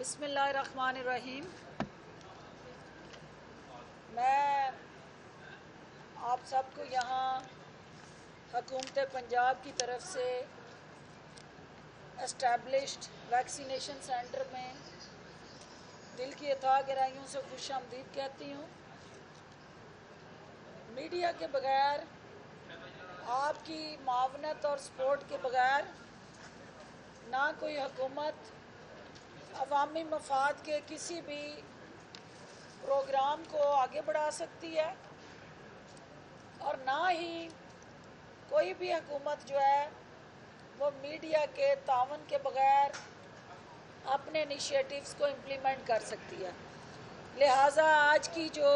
بسم اللہ الرحمن الرحیم۔ میں آپ سب کو یہاں حکومت پنجاب کی طرف سے اسٹیبلشڈ ویکسینیشن سینٹر میں دل کی اتھاہ گہرائیوں سے خوش آمدید کہتی ہوں۔ میڈیا کے بغیر، آپ کی معاونت اور سپورٹ کے بغیر نہ کوئی حکومت عوامی مفاد کے کسی بھی پروگرام کو آگے بڑھا سکتی ہے، اور نہ ہی کوئی بھی حکومت جو ہے وہ میڈیا کے تعاون کے بغیر اپنے انیشیٹوز کو امپلیمنٹ کر سکتی ہے۔ لہٰذا آج کی جو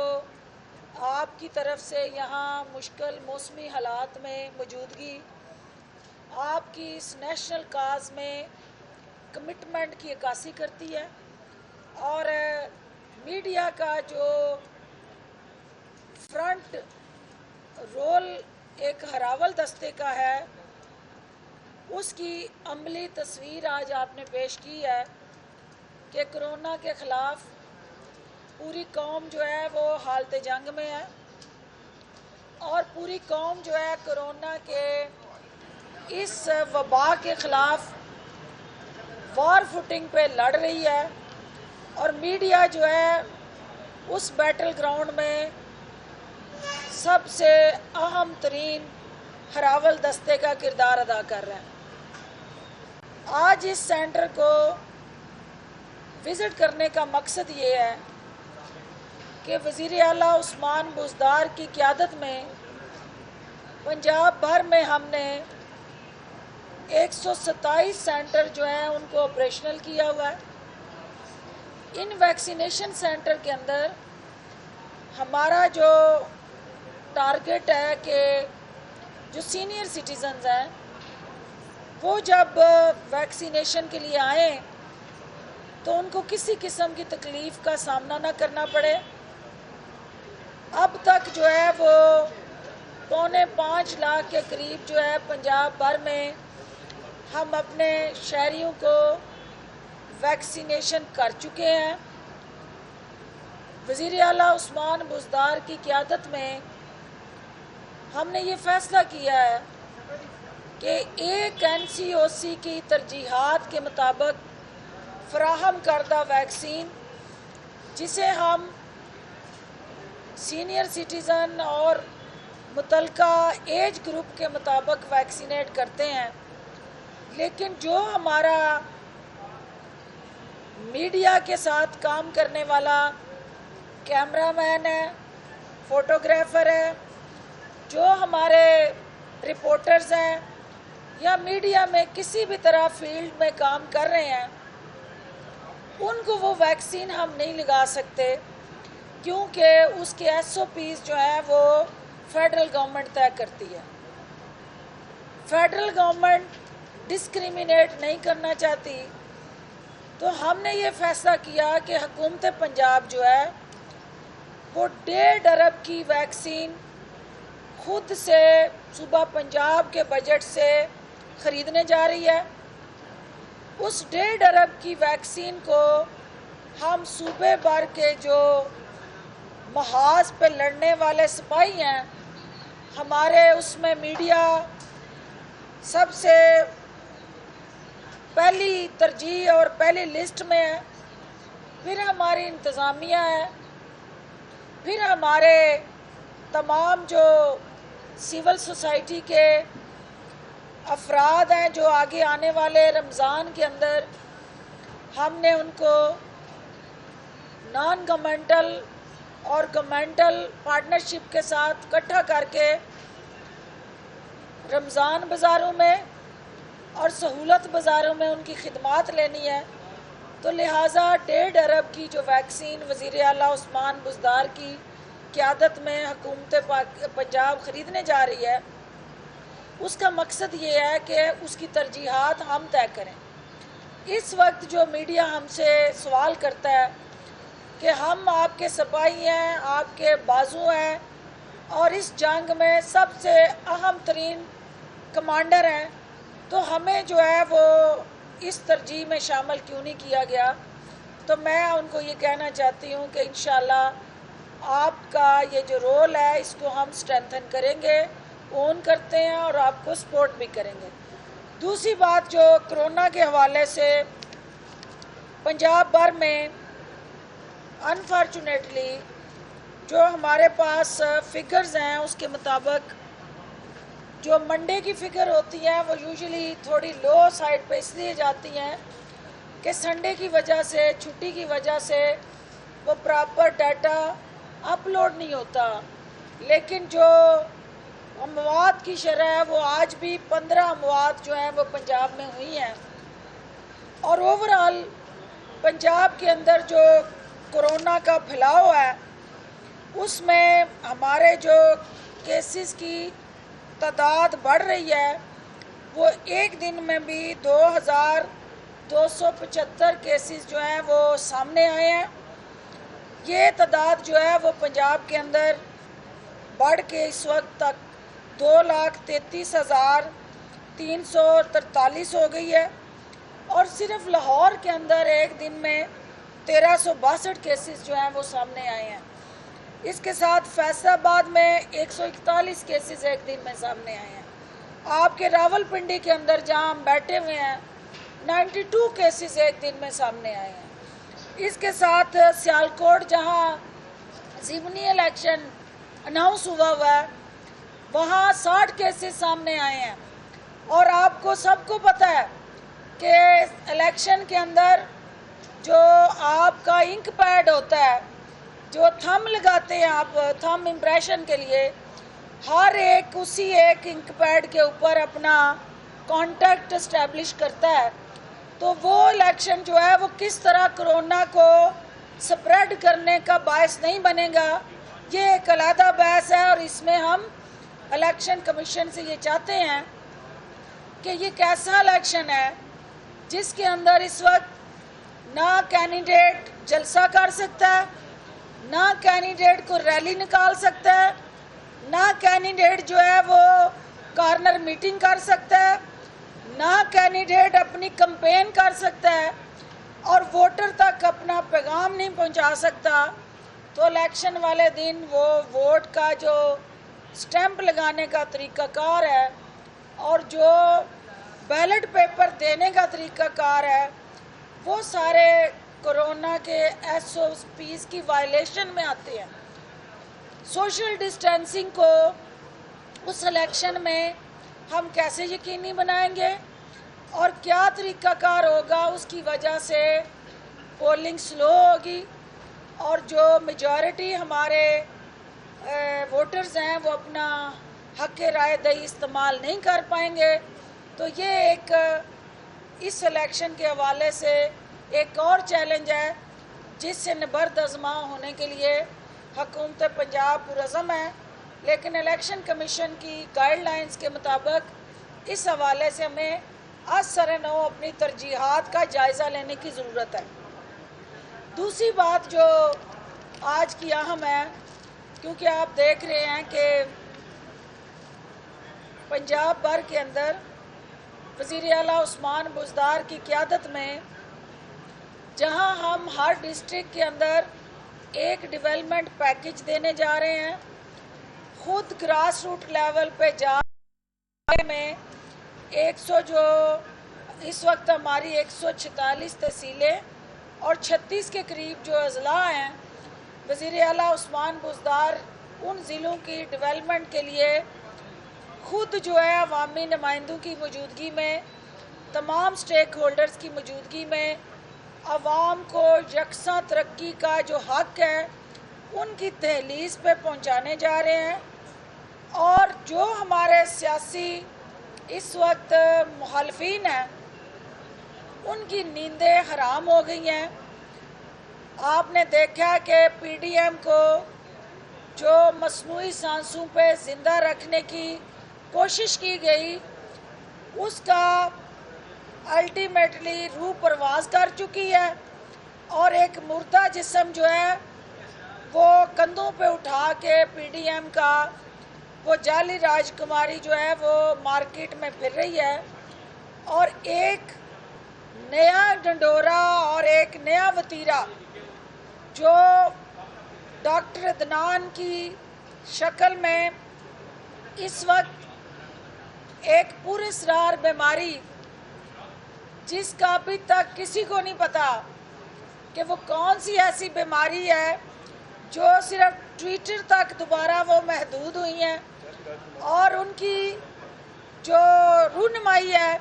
آپ کی طرف سے یہاں مشکل موسمی حالات میں موجودگی آپ کی اس نیشنل کاز میں کمٹمنٹ کی عکاسی کرتی ہے، اور میڈیا کا جو فرنٹ رول ایک ہراول دستے کا ہے، اس کی عملی تصویر آج آپ نے پیش کی ہے کہ کرونا کے خلاف پوری قوم جو ہے وہ حالت جنگ میں ہے، اور پوری قوم جو ہے کرونا کے اس وبا کے خلاف وار فوٹنگ پہ لڑ رہی ہے، اور میڈیا جو ہے اس بیٹل گراؤنڈ میں سب سے اہم ترین ہراول دستے کا کردار ادا کر رہے ہیں۔ آج اس سینٹر کو وزٹ کرنے کا مقصد یہ ہے کہ وزیر اعلیٰ عثمان بزدار کی قیادت میں پنجاب بھر میں ہم نے 127 سینٹر جو ہیں ان کو آپریشنل کیا ہوا ہے۔ ان ویکسینیشن سینٹر کے اندر ہمارا جو ٹارگٹ ہے کہ جو سینئر سٹیزنز ہیں وہ جب ویکسینیشن کے لیے آئیں تو ان کو کسی قسم کی تکلیف کا سامنا نہ کرنا پڑے۔ اب تک جو ہے وہ 4.25 لاکھ کے قریب جو ہے پنجاب بھر میں ہم اپنے شہریوں کو ویکسینیشن کر چکے ہیں۔ وزیر اعلیٰ عثمان بزدار کی قیادت میں ہم نے یہ فیصلہ کیا ہے کہ ایک NCOC کی ترجیحات کے مطابق فراہم کردہ ویکسین، جسے ہم سینئر سٹیزن اور متعلقہ ایج گروپ کے مطابق ویکسینیٹ کرتے ہیں، لیکن جو ہمارا میڈیا کے ساتھ کام کرنے والا کیمرہ مین ہے، فوٹوگرافر ہے، جو ہمارے رپورٹرز ہیں یا میڈیا میں کسی بھی طرح فیلڈ میں کام کر رہے ہیں، ان کو وہ ویکسین ہم نہیں لگا سکتے، کیونکہ اس کے SOPs جو ہیں وہ فیڈرل گورنمنٹ طے کرتی ہے۔ فیڈرل گورنمنٹ ڈسکریمنیٹ نہیں کرنا چاہتی، تو ہم نے یہ فیصلہ کیا کہ حکومت پنجاب جو ہے وہ 1.5 ارب کی ویکسین خود سے صوبہ پنجاب کے بجٹ سے خریدنے جا رہی ہے۔ اس 1.5 ارب کی ویکسین کو ہم صوبے بھر کے جو محاذ پہ لڑنے والے سپاہی ہیں، ہمارے اس میں میڈیا سب سے پہلی ترجیح اور پہلی لسٹ میں ہے، پھر ہماری انتظامیہ ہے، پھر ہمارے تمام جو سول سوسائٹی کے افراد ہیں جو آگے آنے والے رمضان کے اندر ہم نے ان کو نان گورنمنٹل اور گورنمنٹل پارٹنرشپ کے ساتھ اکٹھا کر کے رمضان بازاروں میں اور سہولت بازاروں میں ان کی خدمات لینی ہے، تو لہٰذا 1.5 ارب کی جو ویکسین وزیر اعلیٰ عثمان بزدار کی قیادت میں حکومت پنجاب خریدنے جا رہی ہے، اس کا مقصد یہ ہے کہ اس کی ترجیحات ہم طے کریں۔ اس وقت جو میڈیا ہم سے سوال کرتا ہے کہ ہم آپ کے سپاہی ہیں، آپ کے بازو ہیں، اور اس جنگ میں سب سے اہم ترین کمانڈر ہیں، تو ہمیں جو ہے وہ اس ترجیح میں شامل کیوں نہیں کیا گیا؟ تو میں ان کو یہ کہنا چاہتی ہوں کہ انشاءاللہ آپ کا یہ جو رول ہے اس کو ہم اسٹرینتھن کریں گے، اون کرتے ہیں اور آپ کو سپورٹ بھی کریں گے۔ دوسری بات جو کرونا کے حوالے سے پنجاب بھر میں انفارچونیٹلی جو ہمارے پاس فگرز ہیں اس کے مطابق جو منڈے کی فگر ہوتی ہے وہ یوزلی تھوڑی لو سائڈ پہ اس لیے جاتی ہیں کہ سنڈے کی وجہ سے، چھٹی کی وجہ سے وہ پراپر ڈیٹا اپلوڈ نہیں ہوتا، لیکن جو اموات کی شرح ہے وہ آج بھی 15 اموات جو ہیں وہ پنجاب میں ہوئی ہیں، اور اوورآل پنجاب کے اندر جو کرونا کا پھیلاؤ ہے اس میں ہمارے جو کیسز کی تعداد بڑھ رہی ہے، وہ ایک دن میں بھی 2275 کیسز جو ہیں وہ سامنے آئے ہیں۔ یہ تعداد جو ہے وہ پنجاب کے اندر بڑھ کے اس وقت تک 2,33,343 ہو گئی ہے، اور صرف لاہور کے اندر ایک دن میں 1362 کیسز جو ہیں وہ سامنے آئے ہیں۔ اس کے ساتھ فیصل آباد میں 141 کیسز ایک دن میں سامنے آئے ہیں۔ آپ کے راول پنڈی کے اندر جہاں ہم بیٹھے ہوئے ہیں 92 کیسز ایک دن میں سامنے آئے ہیں۔ اس کے ساتھ سیالکوٹ جہاں ضمنی الیکشن اناؤنس ہوا ہے وہاں 60 کیسز سامنے آئے ہیں، اور آپ کو سب کو پتہ ہے کہ الیکشن کے اندر جو آپ کا انک پیڈ ہوتا ہے، جو تھم لگاتے ہیں آپ تھم امپریشن کے لیے، ہر ایک اسی ایک انک پیڈ کے اوپر اپنا کانٹیکٹ اسٹیبلش کرتا ہے، تو وہ الیکشن جو ہے وہ کس طرح کرونا کو سپریڈ کرنے کا باعث نہیں بنے گا، یہ ایک علیحدہ بحث ہے، اور اس میں ہم الیکشن کمیشن سے یہ چاہتے ہیں کہ یہ کیسا الیکشن ہے جس کے اندر اس وقت نہ کینڈیڈیٹ جلسہ کر سکتا ہے، نہ کینڈیڈیٹ کو ریلی نکال سکتا ہے، نہ کینڈیڈیٹ جو ہے وہ کارنر میٹنگ کر سکتا ہے، نہ کینڈیڈیٹ اپنی کمپین کر سکتا ہے، اور ووٹر تک اپنا پیغام نہیں پہنچا سکتا۔ تو الیکشن والے دن وہ ووٹ کا جو سٹیمپ لگانے کا طریقہ کار ہے اور جو بیلٹ پیپر دینے کا طریقہ کار ہے وہ سارے کرونا کے SOPs کی وائلیشن میں آتے ہیں۔ سوشل ڈسٹینسنگ کو اس الیکشن میں ہم کیسے یقینی بنائیں گے اور کیا طریقہ کار ہوگا، اس کی وجہ سے پولنگ سلو ہوگی اور جو میجورٹی ہمارے ووٹرز ہیں وہ اپنا حق رائے دہی استعمال نہیں کر پائیں گے۔ تو یہ ایک اس الیکشن کے حوالے سے ایک اور چیلنج ہے جس سے نبرد آزما ہونے کے لیے حکومت پنجاب پرعزم ہے، لیکن الیکشن کمیشن کی گائیڈ لائنز کے مطابق اس حوالے سے ہمیں از سر نو اپنی ترجیحات کا جائزہ لینے کی ضرورت ہے۔ دوسری بات جو آج کی اہم ہے، کیونکہ آپ دیکھ رہے ہیں کہ پنجاب بھر کے اندر وزیر اعلیٰ عثمان بزدار کی قیادت میں جہاں ہم ہر ڈسٹرکٹ کے اندر ایک ڈیولپمنٹ پیکج دینے جا رہے ہیں، خود گراس روٹ لیول پہ جا میں 100 جو اس وقت ہماری 146 تحصیلیں اور 36 کے قریب جو اضلاع ہیں، وزیر اعلیٰ عثمان بزدار ان ضلعوں کی ڈیولپمنٹ کے لیے خود جو ہے عوامی نمائندوں کی موجودگی میں، تمام سٹیک ہولڈرز کی موجودگی میں عوام کو یکساں ترقی کا جو حق ہے ان کی دہلیز پہ پہنچانے جا رہے ہیں، اور جو ہمارے سیاسی اس وقت مخالفین ہیں ان کی نیندیں حرام ہو گئی ہیں۔ آپ نے دیکھا کہ PDM کو جو مصنوعی سانسوں پہ زندہ رکھنے کی کوشش کی گئی اس کا الٹیمیٹلی روح پرواز کر چکی ہے، اور ایک مردہ جسم جو ہے وہ کندھوں پہ اٹھا کے PDM کا وہ جعلی راجکماری جو ہے وہ مارکیٹ میں پھر رہی ہے، اور ایک नया ढंढोरा और एक नया वतीरा जो डॉक्टर अदनान की शक्ल में इस वक्त एक पुरअसरार बीमारी, जिसका अभी तक किसी को नहीं पता कि वो कौन सी ऐसी बीमारी है जो सिर्फ ट्विटर तक दोबारा वो महदूद हुई हैं और उनकी जो रूनुमाई है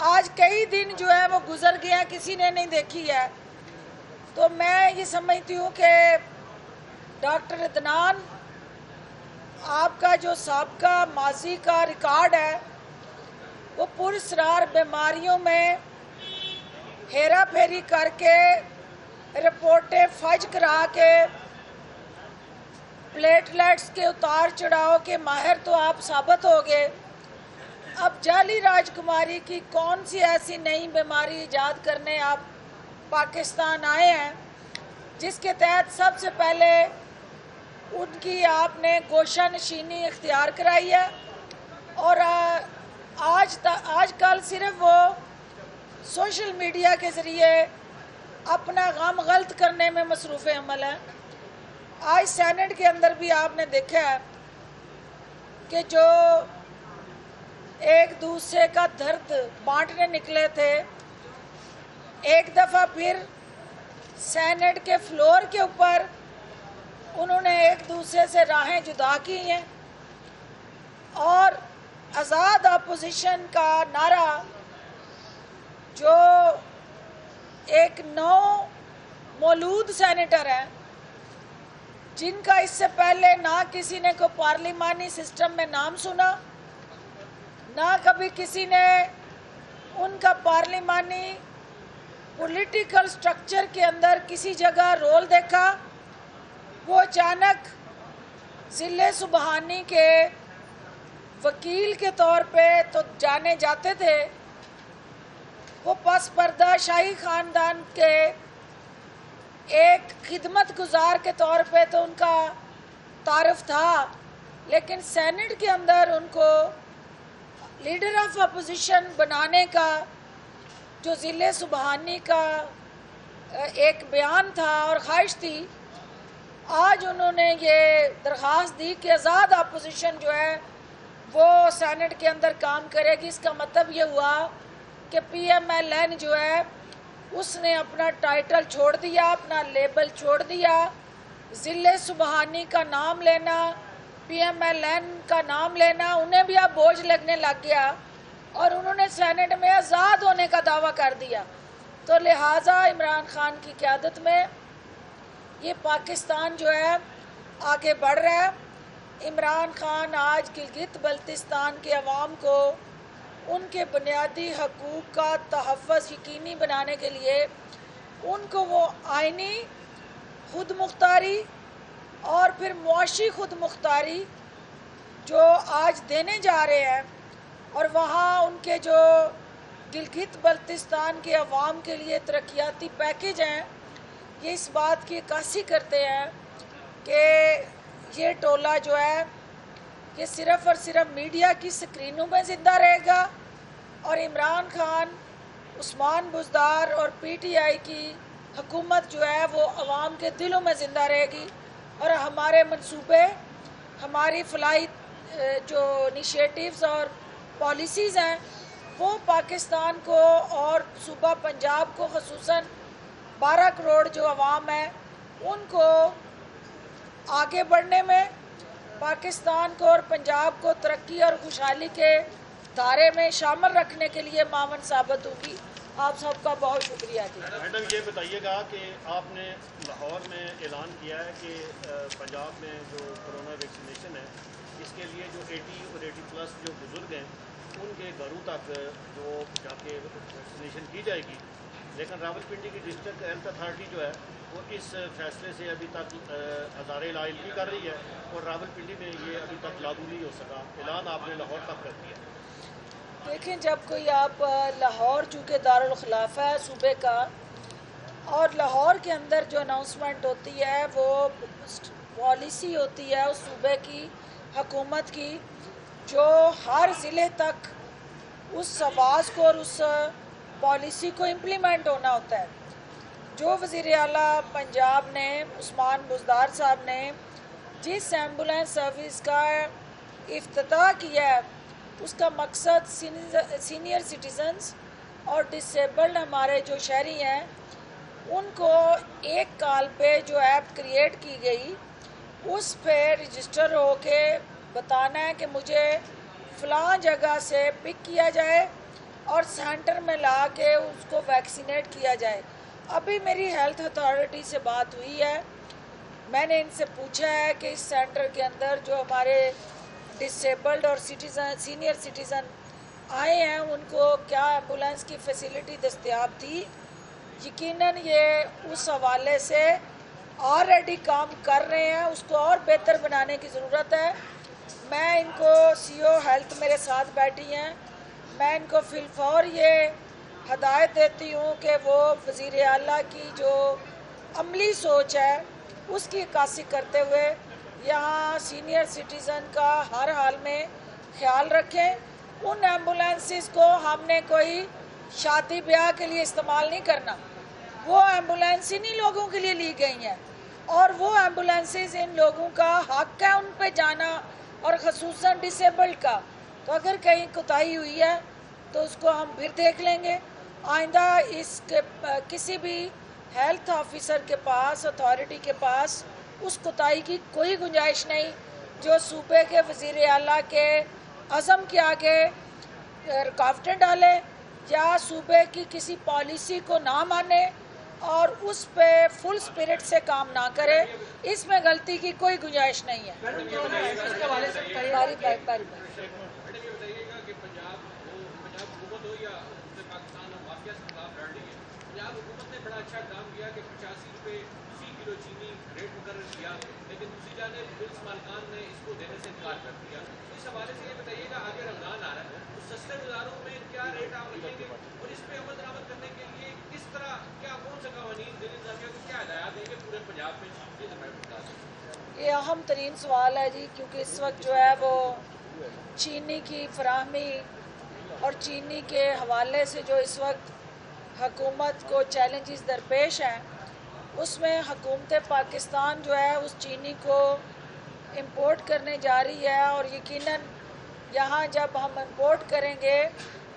आज कई दिन जो है वो गुजर गए हैं, किसी ने नहीं देखी है। तो मैं ये समझती हूँ कि डॉक्टर अदनान, आपका जो साबका माजी का रिकॉर्ड है वो पुरअसरार बीमारियों में हेरा फेरी करके रिपोर्टें फज करा के प्लेटलेट्स के उतार चढ़ाव के माहिर तो आप साबित हो गए। अब जाली राजकुमारी की कौन सी ऐसी नई बीमारी ईजाद करने आप पाकिस्तान आए हैं जिसके तहत सबसे पहले उनकी आपने गोशा नशीनी इख्तियार कराई है और आज कल सिर्फ वो सोशल मीडिया के ज़रिए अपना गम गलत करने में मसरूफ़ अमल है। आज सेनेट के अंदर भी आपने देखा है कि जो एक दूसरे का दर्द बांटने निकले थे, एक दफ़ा फिर सेनेट के फ्लोर के ऊपर उन्होंने एक दूसरे से राहें जुदा की हैं और आज़ाद अपोजिशन का नारा जो एक नौ मौलूद सेनेटर हैं जिनका इससे पहले ना किसी ने को पार्लिमानी सिस्टम में नाम सुना, ना कभी किसी ने उनका पार्लिमानी पॉलिटिकल स्ट्रक्चर के अंदर किसी जगह रोल देखा, वो अचानक ज़िले सुबहानी के वकील के तौर पे तो जाने जाते थे, वो पस पर्दा शाही ख़ानदान के एक खिदमत गुजार के तौर पे तो उनका तारफ़ था, लेकिन सेनेट के अंदर उनको लीडर ऑफ अपोजिशन बनाने का जो ज़िले सुबहानी का एक बयान था और ख्वाहिश थी, आज उन्होंने ये दरख्वास्त दी कि आज़ाद अपोजिशन जो है वो सेनेट के अंदर काम करेगी। इसका मतलब ये हुआ कि PMLN जो है उसने अपना टाइटल छोड़ दिया, अपना लेबल छोड़ दिया, ज़िले सुबहानी का नाम लेना, PMLN का नाम लेना उन्हें भी अब बोझ लगने लग गया और उन्होंने सेनेट में आज़ाद होने का दावा कर दिया। तो लिहाजा इमरान खान की क़यादत में ये पाकिस्तान जो है आगे बढ़ रहा है। इमरान खान आज गिलगित बल्तिस्तान के अवाम को उनके बुनियादी हकूक़ का तहफ़्फ़ुज़ यकीनी बनाने के लिए उनको वो आइनी खुद मुख्तारी और फिर मुआशी खुद मुख्तारी जो आज देने जा रहे हैं और वहाँ उनके जो गिलगित बल्तिस्तान के अवाम के लिए तरक्याती पैकेज हैं, ये इस बात की अक्कासी करते हैं कि ये टोला जो है ये सिर्फ़ और सिर्फ मीडिया की स्क्रीनों में ज़िंदा रहेगा और इमरान खान, उस्मान बुज़दार और PTI की हुकूमत जो है वो अवाम के दिलों में ज़िंदा रहेगी और हमारे मंसूबे, हमारी फलाई जो इनिशिएटिव्स और पॉलिसीज़ हैं वो पाकिस्तान को और सूबा पंजाब को ख़ुसूसन 12 करोड़ जो अवाम है उनको आगे बढ़ने में, पाकिस्तान को और पंजाब को तरक्की और खुशहाली के धारे में शामिल रखने के लिए मावन साबित होगी। आप सबका बहुत शुक्रिया जी। मैडम ये बताइएगा कि आपने लाहौर में ऐलान किया है कि पंजाब में जो कोरोना वैक्सीनेशन है इसके लिए जो 80 और 80+ जो बुज़ुर्ग हैं उनके घरों तक जो जाके वैक्सीनेशन की जाएगी, लेकिन रावलपिंडी की डिस्ट्रिक्ट हेल्थ अथॉरिटी जो है वो इस फैसले से अभी तक हज़ारे लाइल भी कर रही है और रावलपिंडी में ये अभी तक लागू नहीं हो सका। ऐलान आपने लाहौर तक कर दिया। देखें, जब कोई आप लाहौर चूँकि दारुल खिलाफा है सूबे का और लाहौर के अंदर जो अनाउंसमेंट होती है वो पॉलिसी होती है उस सूबे की हुकूमत की जो हर ज़िले तक उस आवाज़ को और उस पॉलिसी को इम्प्लीमेंट होना होता है। जो वज़ीर आला पंजाब ने उस्मान बुज़दार साहब ने जिस एम्बुलेंस सर्विस का इफ्तिताह किया है, उसका मकसद सीनियर सिटीजन्स और डिसेबल्ड हमारे जो शहरी हैं उनको एक कॉल पे जो ऐप क्रिएट की गई उस पे रजिस्टर हो के बताना है कि मुझे फ़लाँ जगह से पिक किया जाए और सेंटर में ला के उसको वैक्सीनेट किया जाए। अभी मेरी हेल्थ अथॉरिटी से बात हुई है, मैंने इनसे पूछा है कि इस सेंटर के अंदर जो हमारे डिसेबल्ड और सीनियर सिटीज़न आए हैं उनको क्या एम्बुलेंस की फैसिलिटी दस्तयाब थी। यकीनन ये उस हवाले से ऑलरेडी काम कर रहे हैं, उसको और बेहतर बनाने की ज़रूरत है। मैं इनको सीओ हेल्थ मेरे साथ बैठी हैं, मैं इनको फिलफौर ये हदायत देती हूँ कि वो वज़ीर आला की जो अमली सोच है उसकी अक्कासी करते हुए यहाँ सीनियर सिटीज़न का हर हाल में ख्याल रखें। उन एम्बुलेंसेस को हमने कोई शादी ब्याह के लिए इस्तेमाल नहीं करना, वो एम्बुलेंस इन्हीं लोगों के लिए ली गई हैं और वो एम्बुलेंसेस इन लोगों का हक है उन पे जाना और ख़ुसूसन डिसेबल्ड का। तो अगर कहीं कोताही हुई है तो उसको हम फिर देख लेंगे। आइंदा इसके किसी भी हेल्थ ऑफिसर के पास, अथॉरिटी के पास उस कोताही की कोई गुंजाइश नहीं जो सूबे के वज़ीर आला के अज़म के आगे रुकावटें डाले या सूबे की किसी पॉलिसी को ना माने और उस पे फुल स्पिरिट से काम ना करे। इसमें गलती की कोई गुंजाइश नहीं है। बड़ा अच्छा काम किया कि 85 रुपये फी किलो चीनी रेट मुकर्रर किया, लेकिन दूसरी जानिब मिल्स मालिकान ने इसको देने से इनकार कर दिया। इस हवाले से ये बताइएगा, आगे रमज़ान आ रहा है तो सस्ते बाज़ारों में क्या रेट आप रखेंगे और इस पर अमल दरामद करने के लिए किस तरह क्या कौन सा कवानीन दिल इंतजामिया को क्या हिदायत देंगे पूरे पंजाब में? ये अहम तरीन सवाल है जी, क्योंकि इस वक्त जो है वो चीनी की फराहमी और चीनी के हवाले से जो इस वक्त हुकूमत को चैलेंजेस दरपेश हैं, उसमें हुकूमत पाकिस्तान जो है उस चीनी को इंपोर्ट करने जा रही है और यकीनन यहाँ जब हम इंपोर्ट करेंगे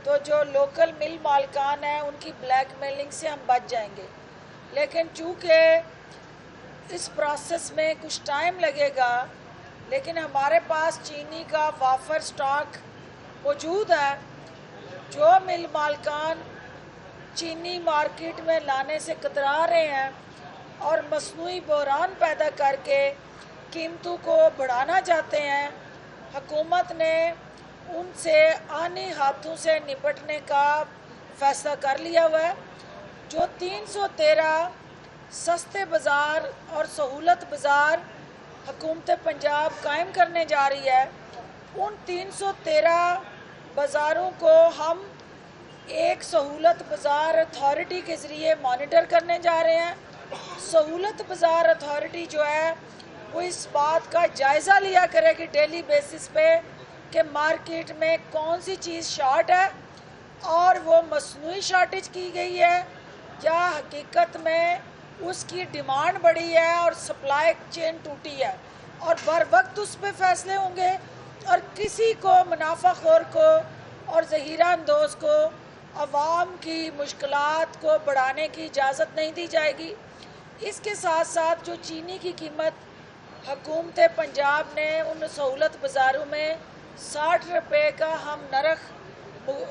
तो जो लोकल मिल मालिकान हैं उनकी ब्लैक मेलिंग से हम बच जाएंगे। लेकिन चूँकि इस प्रोसेस में कुछ टाइम लगेगा, लेकिन हमारे पास चीनी का वाफर स्टॉक मौजूद है। जो मिल मालिकान चीनी मार्केट में लाने से कतरा रहे हैं और मसनूई बहरान पैदा करके कीमतों को बढ़ाना चाहते हैं, हुकूमत ने उनसे आने हाथों से निपटने का फ़ैसला कर लिया हुआ है। जो 313 सस्ते बाज़ार और सहूलत बाज़ार हुकूमत पंजाब कायम करने जा रही है, उन 313 बाज़ारों को हम एक सहूलत बाज़ार अथॉरिटी के ज़रिए मॉनिटर करने जा रहे हैं। सहूलत बाज़ार अथॉरिटी जो है वो इस बात का जायज़ा लिया करेगी डेली बेसिस पे कि मार्केट में कौन सी चीज़ शॉर्ट है और वो मसनूई शॉर्टेज की गई है या हकीकत में उसकी डिमांड बढ़ी है और सप्लाई चेन टूटी है, और बर वक्त उस पर फैसले होंगे और किसी को मुनाफाखोर को और ज़हीरा अंदोज़ को अवाम की मुश्किलात को बढ़ाने की इजाज़त नहीं दी जाएगी। इसके साथ साथ जो चीनी की कीमत हुकूमत पंजाब ने उन सहूलत बाज़ारों में 60 रुपये का हम नरख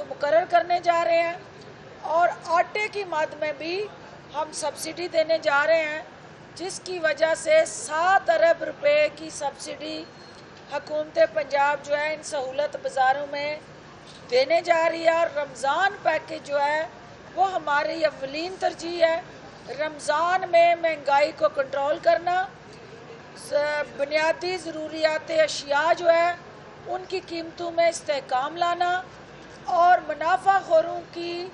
मुकर्रर करने जा रहे हैं और आटे की मद में भी हम सब्सिडी देने जा रहे हैं, जिसकी वजह से 7 अरब रुपए की सब्सिडी हुकूमत पंजाब जो है इन सहूलत बाज़ारों में देने जा रही है। और रमज़ान पैकेज जो है वो हमारी अव्वलीन तरजीह है। रमज़ान में महंगाई को कंट्रोल करना, बुनियादी ज़रूरियात अशिया जो है उनकी कीमतों में इस्तेहकाम लाना और मुनाफाखोरों की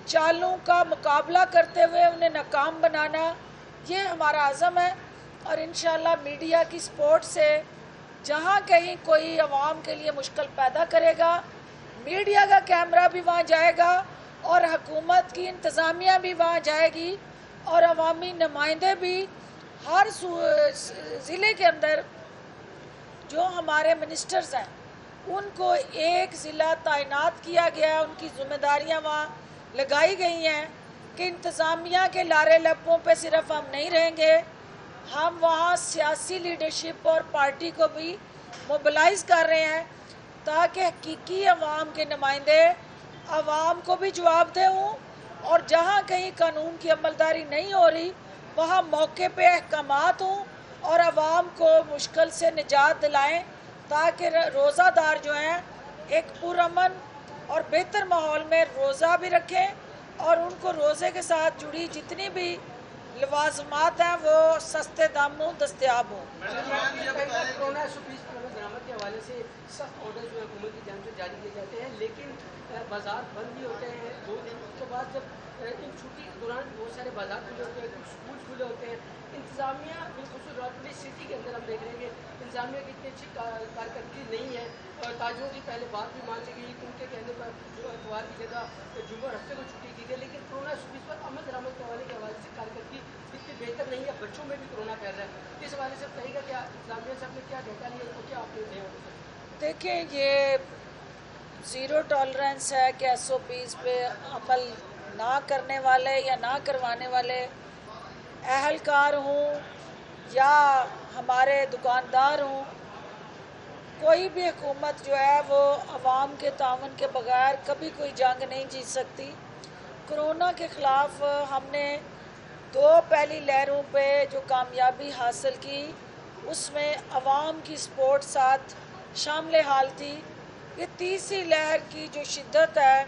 चालों का मुकाबला करते हुए उन्हें नाकाम बनाना, ये हमारा आज़म है। और इंशाअल्लाह मीडिया की सपोर्ट से जहाँ कहीं कोई आवाम के लिए मुश्किल पैदा करेगा, मीडिया का कैमरा भी वहाँ जाएगा और हुकूमत की इंतज़ामिया भी वहाँ जाएगी और अवामी नुमाइंदे भी हर ज़िले के अंदर जो हमारे मिनिस्टर्स हैं उनको एक ज़िला तैनात किया गया है। उनकी ज़िम्मेदारियाँ वहाँ लगाई गई हैं कि इंतज़ामिया के लारे लप्पों पे सिर्फ हम नहीं रहेंगे, हम वहाँ सियासी लीडरशिप और पार्टी को भी मोबिलाइज़ कर रहे हैं ताकि हकीकी अवाम के नुमाइंदे अवाम को भी जवाबदेह हों और जहाँ कहीं कानून की अमलदारी नहीं हो रही वहाँ मौके पे अहकामात हों और अवाम को मुश्किल से निजात दिलाएं ताकि रोज़ादार जो हैं एक पुरअमन और बेहतर माहौल में रोज़ा भी रखें और उनको रोज़े के साथ जुड़ी जितनी भी लवाजमात हैं वो सस्ते दामों दस्तयाब हों। कोरोना बरामद के हवाले से सख्त ऑर्डर जो है हुकूमत की जानिब से जारी किए जाते हैं, लेकिन बाजार बंद भी होते हैं 2 दिन के बाद। जब इन छुट्टी के दौरान बहुत सारे बाजार खुले होते हैं, कुछ स्कूल खुले होते हैं। इंतज़ामिया बिलखुसूस रावलपिंडी सिटी के अंदर हम देख रहे हैं कि इंतज़ामिया की इतनी अच्छी कारकर्दगी नहीं है और ताजिरों की पहले बात भी मान ली गई, उनके कहने पर जो इतवार की जगह जुम्मे हफ्ते को छुट्टी की गई, लेकिन कोरोना पर अमल दरामद के हवाले से कारकर्दगी इतनी बेहतर नहीं है। बच्चों में भी कोरोना फैल रहा है। इस हवाले से कहेगा क्या इंतज़ामिया से आपने क्या डेटा लिया और क्या आपने नहीं हो? देखिए, ये ज़ीरो टॉलरेंस है कि SOPs पे अमल ना करने वाले या ना करवाने वाले अहलकार हों या हमारे दुकानदार हों, कोई भी हुकूमत जो है वो अवाम के तावन के बगैर कभी कोई जंग नहीं जीत सकती। कोरोना के ख़िलाफ़ हमने 2 पहली लहरों पे जो कामयाबी हासिल की उसमें अवाम की सपोर्ट साथ शामिल हाल थी। ये तीसरी लहर की जो शिद्दत है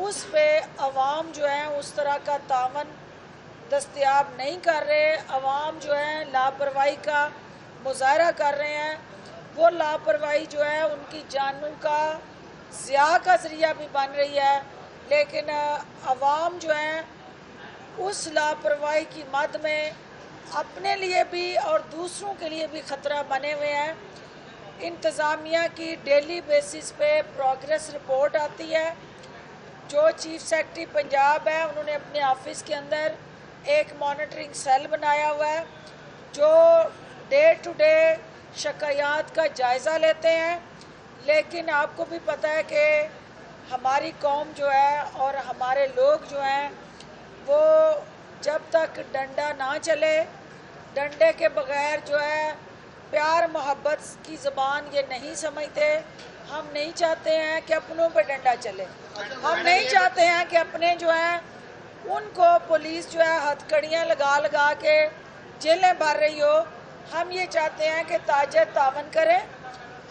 उस पे अवाम जो है उस तरह का तावन दस्तयाब नहीं कर रहे। अवाम जो है लापरवाही का मुजाहरा कर रहे हैं। वो लापरवाही जो है उनकी जानों का ज़िया का ज़रिया भी बन रही है, लेकिन अवाम जो है उस लापरवाही की मद में अपने लिए भी और दूसरों के लिए भी ख़तरा बने हुए हैं। इंतज़ामिया की डेली बेसिस पे प्रोग्रेस रिपोर्ट आती है। जो चीफ सेक्रेटरी पंजाब है उन्होंने अपने ऑफिस के अंदर एक मॉनिटरिंग सेल बनाया हुआ है जो डे टू डे शिकायत का जायज़ा लेते हैं। लेकिन आपको भी पता है कि हमारी कौम जो है और हमारे लोग जो हैं वो जब तक डंडा ना चले, डंडे के बगैर जो है प्यार मोहब्बत की ज़बान ये नहीं समझते। हम नहीं चाहते हैं कि अपनों पे डंडा चले, हम नहीं चाहते हैं कि अपने जो हैं उनको पुलिस जो है हथकड़ियाँ लगा लगा के जेलें भर रही हो। हम ये चाहते हैं कि ताजर तावन करे,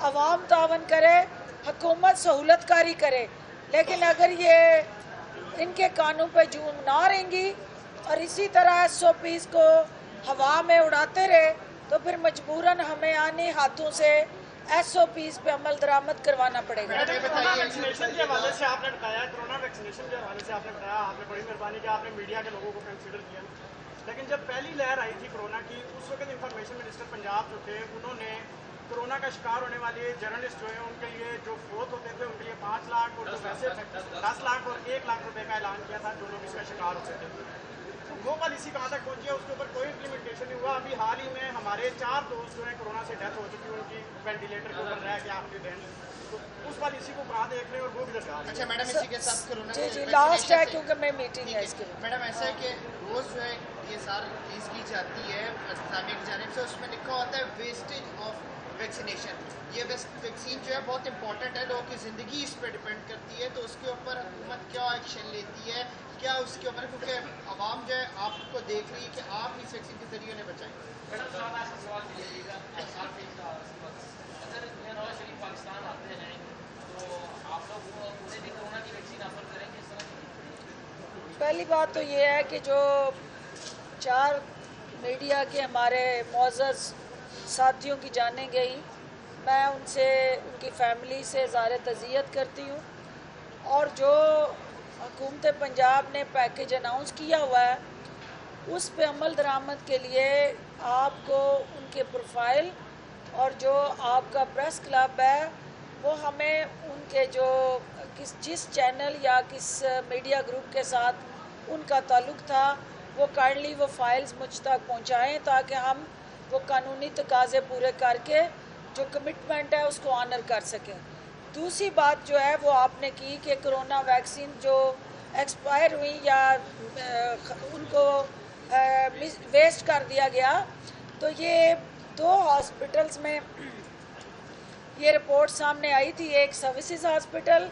अवाम तावन करे, हुकूमत सहूलतकारी करे। लेकिन अगर ये इनके कानून पे जून ना रहेंगी और इसी तरह SOPs को हवा में उड़ाते रहे तो फिर मजबूरन हमें आने हाथों से SOPs पे अमल दरामद करवाना पड़ेगा। कोरोना वैक्सीनेशन के हवाले से आपने बताया, कोरोना वैक्सीनेशन के हवाले से आपने बताया, आपने बड़ी मेहरबानी की आपने मीडिया के लोगों को कंसीडर किया। लेकिन जब पहली लहर आई थी कोरोना की, उस वक्त इंफॉर्मेशन मिनिस्टर पंजाब जो थे उन्होंने कोरोना का शिकार होने वाले जर्नलिस्ट जो हैं उनके लिए जो फोत होते थे उनके लिए 5 लाख और जो वैसे 10 लाख और 1 लाख रुपए का ऐलान किया था जो लोग इसका शिकार होते थे। तो वो पॉलिसी कहाँ तक पहुँची है, उसके ऊपर कोई इम्प्लीमेंटेशन नहीं हुआ। अभी हाल ही में हमारे 4 दोस्त जो हैं कोरोना से डेथ हो चुकी है, उनकी वेंटिलेटर के ऊपर रह के आखिरी दिन, तो उस पॉलिसी को कहाँ देख रहे हैं और वो भी दर्शा रहे हैं। अच्छा मैडम, इसी के साथ कोरोना जी लास्ट है क्योंकि मैं मीटिंग है इसके लिए। मैडम ऐसा है कि रोज़ जो है ये सारी चीज़ की जाती है इंतज़ामिया की जानिब से, उसमें लिखा होता है वेस्टेज ऑफ वैक्सीनेशन। ये वैक्सीन जो है बहुत इंपॉर्टेंट है, लोगों की ज़िंदगी इस पर डिपेंड करती है, तो उसके ऊपर हुकूमत क्या एक्शन लेती है, क्या उसके ऊपर, क्योंकि आवाम जो है आपको देख रही है कि आप इस वैक्सीन के जरिए उन्हें बचाएं। अगर नवाज शरीफ पाकिस्तान आते हैं तो आप लोग उन्हें भी कोरोना की वैक्सीन ऑफर करेंगे? पहली बात तो ये है कि जो 4 मीडिया के हमारे मुअज़्ज़ज़ साथियों की जाने गई, मैं उनसे उनकी फैमिली से ज़ाहिर तज़ियत करती हूँ। और जो हुकूमत पंजाब ने पैकेज अनाउंस किया हुआ है उस पे अमल दरामद के लिए आपको उनके प्रोफाइल और जो आपका प्रेस क्लब है वो हमें उनके जो जिस चैनल या किस मीडिया ग्रुप के साथ उनका ताल्लुक़ था वो काइंडली वो फाइल्स मुझ तक पहुँचाएँ ताकि हम वो कानूनी तकाज़े पूरे करके जो कमिटमेंट है उसको ऑनर कर सकें। दूसरी बात जो है वो आपने की कि कोरोना वैक्सीन जो एक्सपायर हुई या उनको वेस्ट कर दिया गया, तो ये 2 हॉस्पिटल्स में ये रिपोर्ट सामने आई थी, एक सर्विसेज हॉस्पिटल,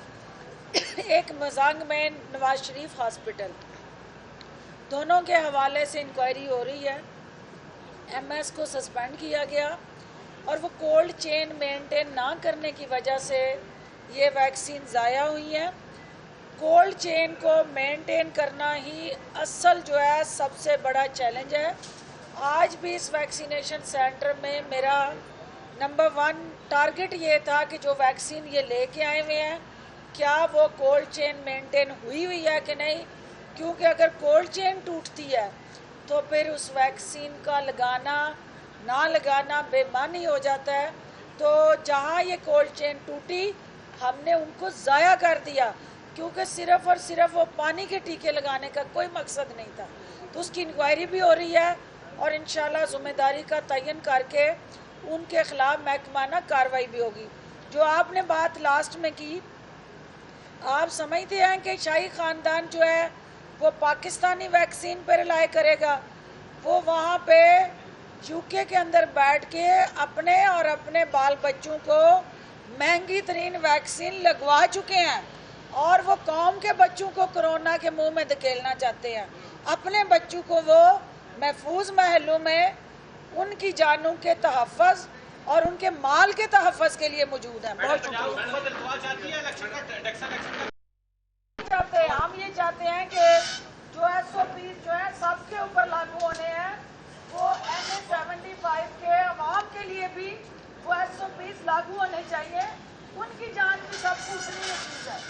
एक मजांग में नवाज शरीफ हॉस्पिटल। दोनों के हवाले से इंक्वायरी हो रही है। MS को सस्पेंड किया गया और वो कोल्ड चेन मेंटेन ना करने की वजह से ये वैक्सीन ज़ाया हुई है। कोल्ड चेन को मेंटेन करना ही असल जो है सबसे बड़ा चैलेंज है। आज भी इस वैक्सीनेशन सेंटर में मेरा नंबर 1 टारगेट ये था कि जो वैक्सीन ये लेके आए हुए हैं क्या वो कोल्ड चेन मेंटेन हुई है कि नहीं, क्योंकि अगर कोल्ड चेन टूटती है तो फिर उस वैक्सीन का लगाना ना लगाना बेमानी हो जाता है। तो जहाँ ये कोल्ड चेन टूटी हमने उनको ज़ाया कर दिया, क्योंकि सिर्फ़ और सिर्फ वो पानी के टीके लगाने का कोई मकसद नहीं था। तो उसकी इंक्वायरी भी हो रही है और इंशाल्लाह ज़िम्मेदारी का तयन करके उनके ख़िलाफ़ महकमाना कार्रवाई भी होगी। जो आपने बात लास्ट में की, आप समझते हैं कि शाही ख़ानदान जो है वो पाकिस्तानी वैक्सीन पर रिलाय करेगा? वो वहाँ पे UK के अंदर बैठ के अपने और अपने बाल बच्चों को महंगी तरीन वैक्सीन लगवा चुके हैं और वो कौम के बच्चों को कोरोना के मुंह में धकेलना चाहते हैं। अपने बच्चों को वो महफूज महलों में उनकी जानों के तहफ़्फ़ुज़ और उनके माल के तहफ़्फ़ुज़ के लिए मौजूद हैं। बहुत शुक्रिया। हम ये चाहते हैं कि जो SOPs जो है सबके ऊपर लागू होने हैं, वो NA-75 के अवाम के लिए भी वो SOPs लागू होने चाहिए